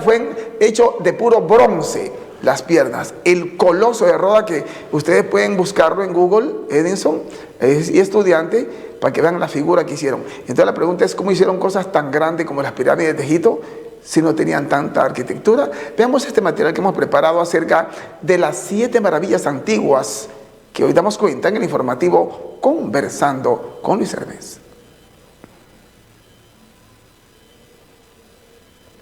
[SPEAKER 2] Fue hecho de puro bronce las piernas. El Coloso de Rodas, que ustedes pueden buscarlo en Google, Edinson y estudiante, para que vean la figura que hicieron. Entonces la pregunta es, ¿cómo hicieron cosas tan grandes como las pirámides de Egipto si no tenían tanta arquitectura? Veamos este material que hemos preparado acerca de las 7 maravillas antiguas que hoy damos cuenta en el informativo Conversando con Luis Hermes.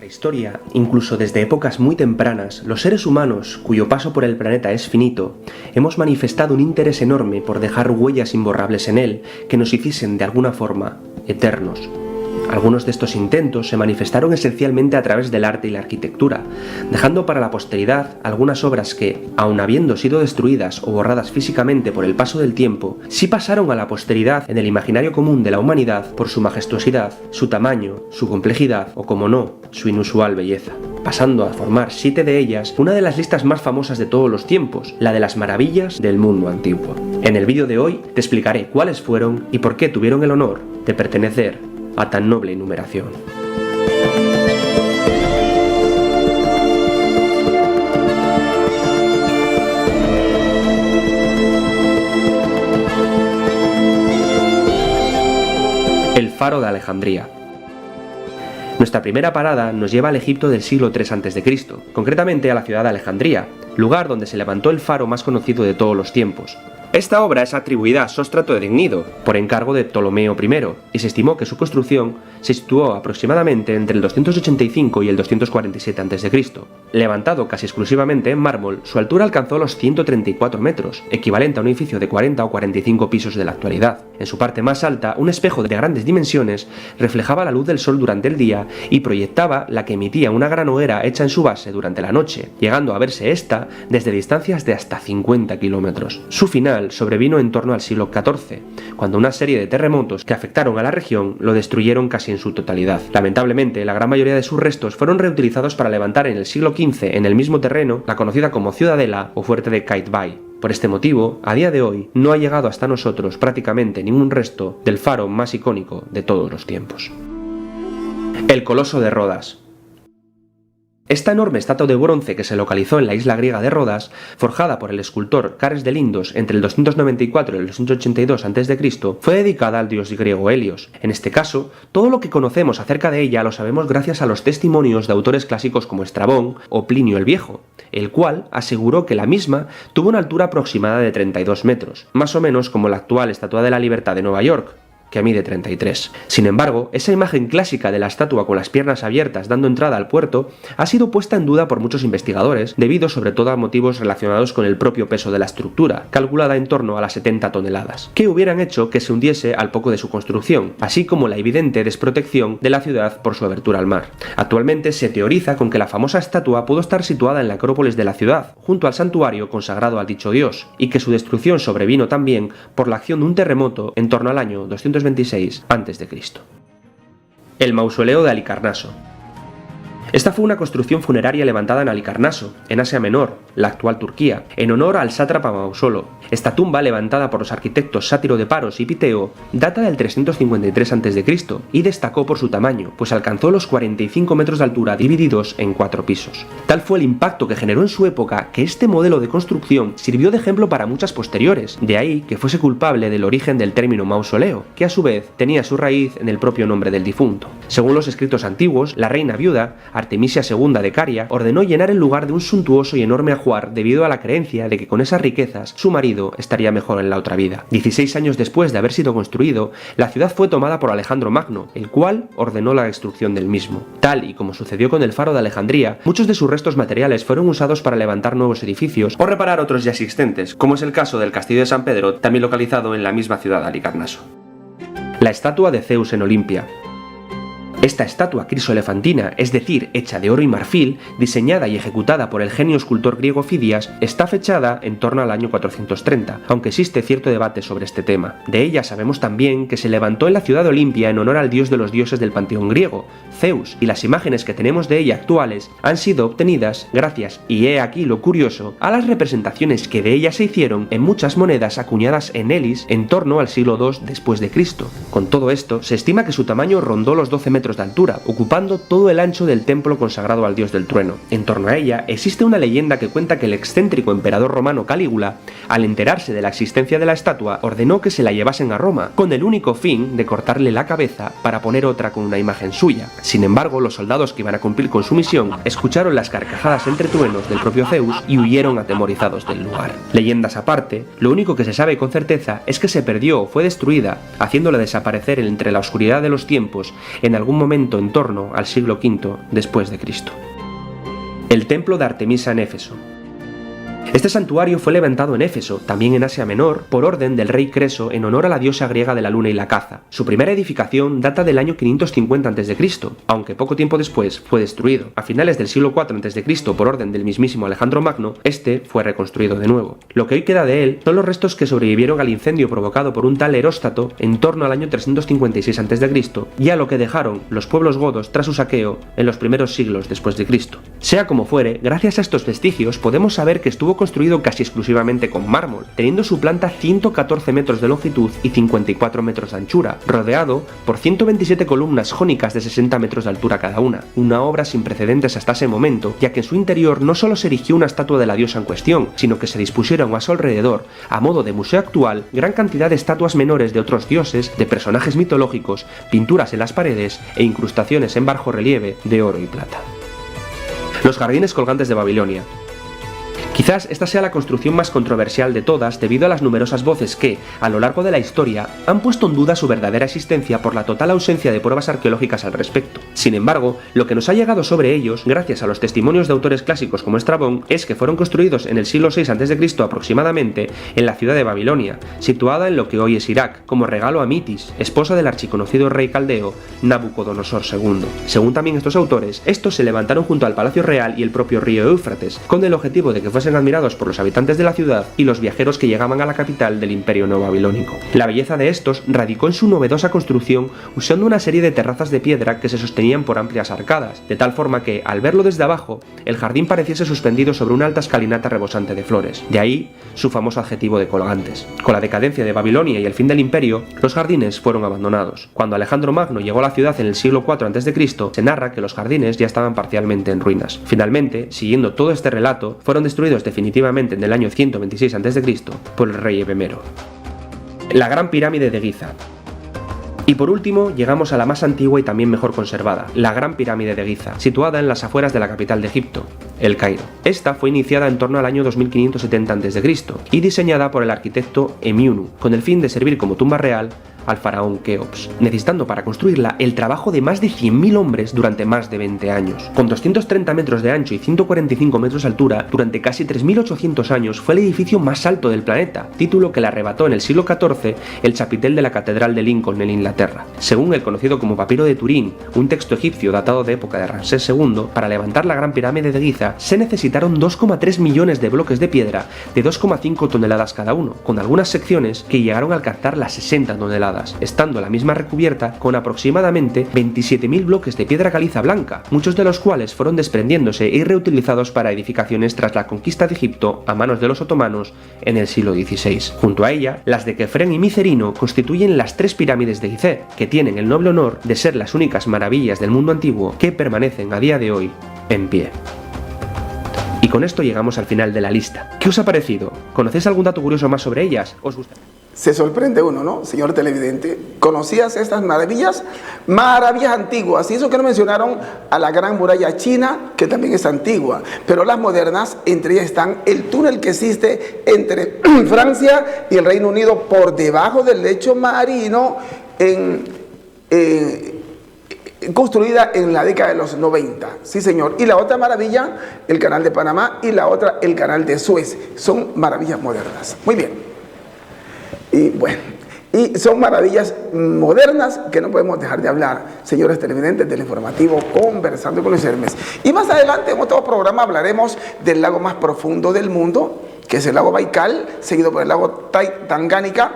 [SPEAKER 11] La historia, incluso desde épocas muy tempranas, los seres humanos, cuyo paso por el planeta es finito, hemos manifestado un interés enorme por dejar huellas imborrables en él que nos hiciesen de alguna forma eternos. Algunos de estos intentos se manifestaron esencialmente a través del arte y la arquitectura, dejando para la posteridad algunas obras que, aun habiendo sido destruidas o borradas físicamente por el paso del tiempo, sí pasaron a la posteridad en el imaginario común de la humanidad por su majestuosidad, su tamaño, su complejidad o, como no, su inusual belleza, pasando a formar 7 de ellas una de las listas más famosas de todos los tiempos, la de las maravillas del mundo antiguo. En el vídeo de hoy te explicaré cuáles fueron y por qué tuvieron el honor de pertenecer a tan noble enumeración. El faro de Alejandría. Nuestra primera parada nos lleva al Egipto del siglo III a.C., concretamente a la ciudad de Alejandría, lugar donde se levantó el faro más conocido de todos los tiempos. Esta obra es atribuida a Sóstrato de Gnido, por encargo de Ptolomeo I, y se estimó que su construcción se situó aproximadamente entre el 285 y el 247 a.C. Levantado casi exclusivamente en mármol, su altura alcanzó los 134 metros, equivalente a un edificio de 40 o 45 pisos de la actualidad. En su parte más alta, un espejo de grandes dimensiones reflejaba la luz del sol durante el día y proyectaba la que emitía una gran hoguera hecha en su base durante la noche, llegando a verse esta desde distancias de hasta 50 kilómetros. Su final sobrevino en torno al siglo XIV, cuando una serie de terremotos que afectaron a la región lo destruyeron casi en su totalidad. Lamentablemente, la gran mayoría de sus restos fueron reutilizados para levantar en el siglo XV en el mismo terreno la conocida como Ciudadela o Fuerte de Qaitbay. Por este motivo, a día de hoy, no ha llegado hasta nosotros prácticamente ningún resto del faro más icónico de todos los tiempos. El Coloso de Rodas. Esta enorme estatua de bronce que se localizó en la isla griega de Rodas, forjada por el escultor Cares de Lindos entre el 294 y el 282 a.C., fue dedicada al dios griego Helios. En este caso, todo lo que conocemos acerca de ella lo sabemos gracias a los testimonios de autores clásicos como Estrabón o Plinio el Viejo, el cual aseguró que la misma tuvo una altura aproximada de 32 metros, más o menos como la actual Estatua de la Libertad de Nueva York, que mide 33. Sin embargo, esa imagen clásica de la estatua con las piernas abiertas dando entrada al puerto ha sido puesta en duda por muchos investigadores, debido sobre todo a motivos relacionados con el propio peso de la estructura, calculada en torno a las 70 toneladas, que hubieran hecho que se hundiese al poco de su construcción, así como la evidente desprotección de la ciudad por su abertura al mar. Actualmente se teoriza con que la famosa estatua pudo estar situada en la acrópolis de la ciudad, junto al santuario consagrado al dicho dios, y que su destrucción sobrevino también por la acción de un terremoto en torno al año 226 a.C. El mausoleo de Halicarnaso. Esta fue una construcción funeraria levantada en Halicarnaso, en Asia Menor, la actual Turquía, en honor al sátrapa Mausolo. Esta tumba, levantada por los arquitectos Sátiro de Paros y Piteo, data del 353 a.C. y destacó por su tamaño, pues alcanzó los 45 metros de altura divididos en 4 pisos. Tal fue el impacto que generó en su época que este modelo de construcción sirvió de ejemplo para muchas posteriores, de ahí que fuese culpable del origen del término mausoleo, que a su vez tenía su raíz en el propio nombre del difunto. Según los escritos antiguos, la reina viuda, Artemisia II de Caria, ordenó llenar el lugar de un suntuoso y enorme ajuar debido a la creencia de que con esas riquezas su marido estaría mejor en la otra vida. 16 años después de haber sido construido, la ciudad fue tomada por Alejandro Magno, el cual ordenó la destrucción del mismo. Tal y como sucedió con el Faro de Alejandría, muchos de sus restos materiales fueron usados para levantar nuevos edificios o reparar otros ya existentes, como es el caso del Castillo de San Pedro, también localizado en la misma ciudad de Halicarnaso. La estatua de Zeus en Olimpia. Esta estatua crisoelefantina, es decir, hecha de oro y marfil, diseñada y ejecutada por el genio escultor griego Fidias, está fechada en torno al año 430, aunque existe cierto debate sobre este tema. De ella sabemos también que se levantó en la ciudad de Olimpia en honor al dios de los dioses del panteón griego, Zeus, y las imágenes que tenemos de ella actuales han sido obtenidas gracias, y he aquí lo curioso, a las representaciones que de ella se hicieron en muchas monedas acuñadas en Elis en torno al siglo II después de Cristo. Con todo esto, se estima que su tamaño rondó los 12 metros de altura, ocupando todo el ancho del templo consagrado al dios del trueno. En torno a ella existe una leyenda que cuenta que el excéntrico emperador romano Calígula, al enterarse de la existencia de la estatua, ordenó que se la llevasen a Roma, con el único fin de cortarle la cabeza para poner otra con una imagen suya. Sin embargo, los soldados que iban a cumplir con su misión escucharon las carcajadas entre truenos del propio Zeus y huyeron atemorizados del lugar. Leyendas aparte, lo único que se sabe con certeza es que se perdió o fue destruida, haciéndola desaparecer entre la oscuridad de los tiempos en algún momento en torno al siglo V después de Cristo. El templo de Artemisa en Éfeso. Este santuario fue levantado en Éfeso, también en Asia Menor, por orden del rey Creso en honor a la diosa griega de la luna y la caza. Su primera edificación data del año 550 a.C., aunque poco tiempo después fue destruido. A finales del siglo IV a.C., por orden del mismísimo Alejandro Magno, este fue reconstruido de nuevo. Lo que hoy queda de él son los restos que sobrevivieron al incendio provocado por un tal Heróstato en torno al año 356 a.C., y a lo que dejaron los pueblos godos tras su saqueo en los primeros siglos después de Cristo. Sea como fuere, gracias a estos vestigios podemos saber que estuvo construido casi exclusivamente con mármol, teniendo su planta 114 metros de longitud y 54 metros de anchura, rodeado por 127 columnas jónicas de 60 metros de altura cada una obra sin precedentes hasta ese momento, ya que en su interior no solo se erigió una estatua de la diosa en cuestión, sino que se dispusieron a su alrededor, a modo de museo actual, gran cantidad de estatuas menores de otros dioses, de personajes mitológicos, pinturas en las paredes e incrustaciones en bajorrelieve de oro y plata. Los jardines colgantes de Babilonia. Quizás esta sea la construcción más controversial de todas debido a las numerosas voces que, a lo largo de la historia, han puesto en duda su verdadera existencia por la total ausencia de pruebas arqueológicas al respecto. Sin embargo, lo que nos ha llegado sobre ellos, gracias a los testimonios de autores clásicos como Estrabón, es que fueron construidos en el siglo VI a.C. aproximadamente en la ciudad de Babilonia, situada en lo que hoy es Irak, como regalo a Mitis, esposa del archiconocido rey caldeo Nabucodonosor II. Según también estos autores, estos se levantaron junto al Palacio Real y el propio río Éufrates, con el objetivo de que fuesen admirados por los habitantes de la ciudad y los viajeros que llegaban a la capital del Imperio Neobabilónico. La belleza de estos radicó en su novedosa construcción usando una serie de terrazas de piedra que se sostenían por amplias arcadas, de tal forma que, al verlo desde abajo, el jardín pareciese suspendido sobre una alta escalinata rebosante de flores. De ahí su famoso adjetivo de colgantes. Con la decadencia de Babilonia y el fin del imperio, los jardines fueron abandonados. Cuando Alejandro Magno llegó a la ciudad en el siglo IV a.C., se narra que los jardines ya estaban parcialmente en ruinas. Finalmente, siguiendo todo este relato, fueron destruidos definitivamente en el año 126 a.C. por el rey Evemero. La Gran Pirámide de Giza. Y por último, llegamos a la más antigua y también mejor conservada, la Gran Pirámide de Giza, situada en las afueras de la capital de Egipto, El Cairo. Esta fue iniciada en torno al año 2570 a.C. y diseñada por el arquitecto Emiunu, con el fin de servir como tumba real al faraón Keops, necesitando para construirla el trabajo de más de 100.000 hombres durante más de 20 años. Con 230 metros de ancho y 145 metros de altura, durante casi 3.800 años fue el edificio más alto del planeta, título que le arrebató en el siglo XIV el chapitel de la Catedral de Lincoln en Inglaterra. Según el conocido como Papiro de Turín, un texto egipcio datado de época de Ramsés II, para levantar la Gran Pirámide de Giza se necesitaron 2,3 millones de bloques de piedra de 2,5 toneladas cada uno, con algunas secciones que llegaron a alcanzar las 60 toneladas, estando la misma recubierta con aproximadamente 27.000 bloques de piedra caliza blanca, muchos de los cuales fueron desprendiéndose y reutilizados para edificaciones tras la conquista de Egipto a manos de los otomanos en el siglo XVI. Junto a ella, las de Kefren y Micerino constituyen las tres pirámides de Gizeh, que tienen el noble honor de ser las únicas maravillas del mundo antiguo que permanecen a día de hoy en pie. Y con esto llegamos al final de la lista. ¿Qué os ha parecido? ¿Conocéis algún dato curioso más sobre ellas? ¿Os gusta?
[SPEAKER 2] Se sorprende uno, ¿no, señor televidente? ¿Conocías estas maravillas? Maravillas antiguas. Y eso que no mencionaron a la Gran Muralla China, que también es antigua. Pero las modernas, entre ellas están el túnel que existe entre Francia y el Reino Unido por debajo del lecho marino, construida en la década de los 90. Sí, señor. Y la otra maravilla, el Canal de Panamá, y la otra, el Canal de Suez. Son maravillas modernas. Muy bien. Y bueno, y son maravillas modernas que no podemos dejar de hablar, señores televidentes del informativo Conversando con Luis Hermes. Y más adelante en otro programa hablaremos del lago más profundo del mundo, que es el lago Baikal, seguido por el lago Tanganica.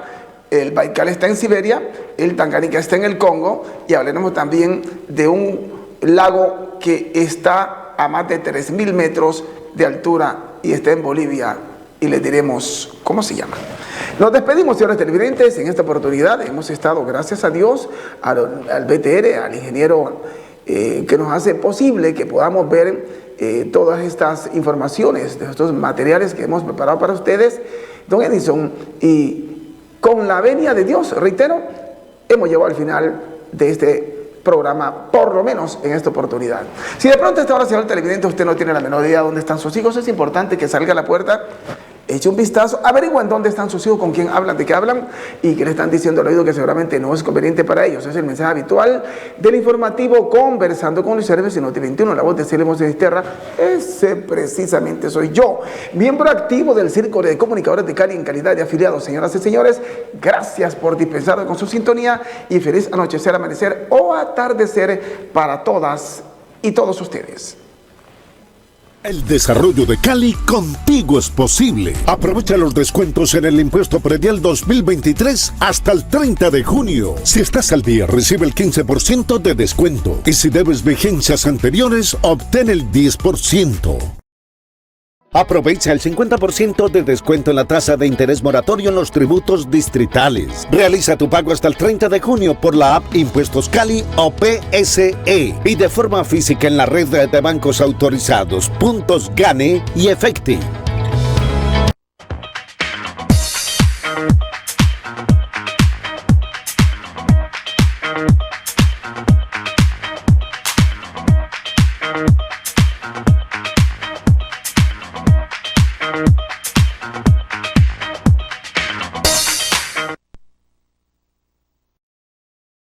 [SPEAKER 2] El Baikal está en Siberia, el Tanganica está en el Congo, y hablaremos también de un lago que está a más de 3.000 metros de altura y está en Bolivia, y les diremos cómo se llama. Nos despedimos, señores televidentes. En esta oportunidad hemos estado, gracias a Dios, al BTR, al ingeniero que nos hace posible que podamos ver todas estas informaciones, de estos materiales que hemos preparado para ustedes, don Edison. Y con la venia de Dios, reitero, hemos llegado al final de este programa, por lo menos en esta oportunidad. Si de pronto a esta hora, señor televidente, usted no tiene la menor idea de dónde están sus hijos, es importante que salga a la puerta, eche un vistazo, averigüen dónde están sus hijos, con quién hablan, de qué hablan y qué le están diciendo al oído que seguramente no es conveniente para ellos. Es el mensaje habitual del informativo Conversando con Luis Hermes en Noti 21, la voz de Silvio Sinisterra. Ese precisamente soy yo, miembro activo del Círculo de Comunicadores de Cali en calidad de afiliados. Señoras y señores, gracias por dispensar con su sintonía y feliz anochecer, amanecer o atardecer para todas y todos ustedes.
[SPEAKER 1] El desarrollo de Cali contigo es posible. Aprovecha los descuentos en el impuesto predial 2023 hasta el 30 de junio. Si estás al día, recibe el 15% de descuento. Y si debes vigencias anteriores, obtén el 10%. Aprovecha el 50% de descuento en la tasa de interés moratorio en los tributos distritales. Realiza tu pago hasta el 30 de junio por la app Impuestos Cali o PSE y de forma física en la red de bancos autorizados, Puntos Gane y Efecti.